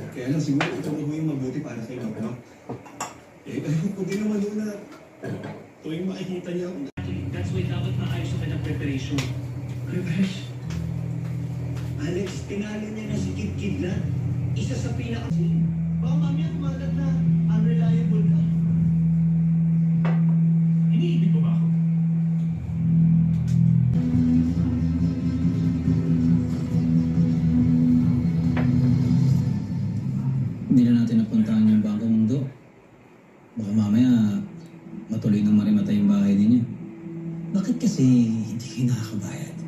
Kaya lang siguro ito mo yung mabuti para kay Mama. Ayun ko din naman na tuwing makikita niya ako. That's why dapat maayos naman ang preparation. Reverse. Alex, tinalo niya na si Kid Kid na. Isa sa pinaka... Baka mamaya kumagat na unreliable ka. Iniibig mo ba ako? Hindi na natin napuntahan yung Bangko Mundo. Baka mamaya matuloy nang marimatay yung bahay din niya. Bakit kasi hindi kayo nakakabayad?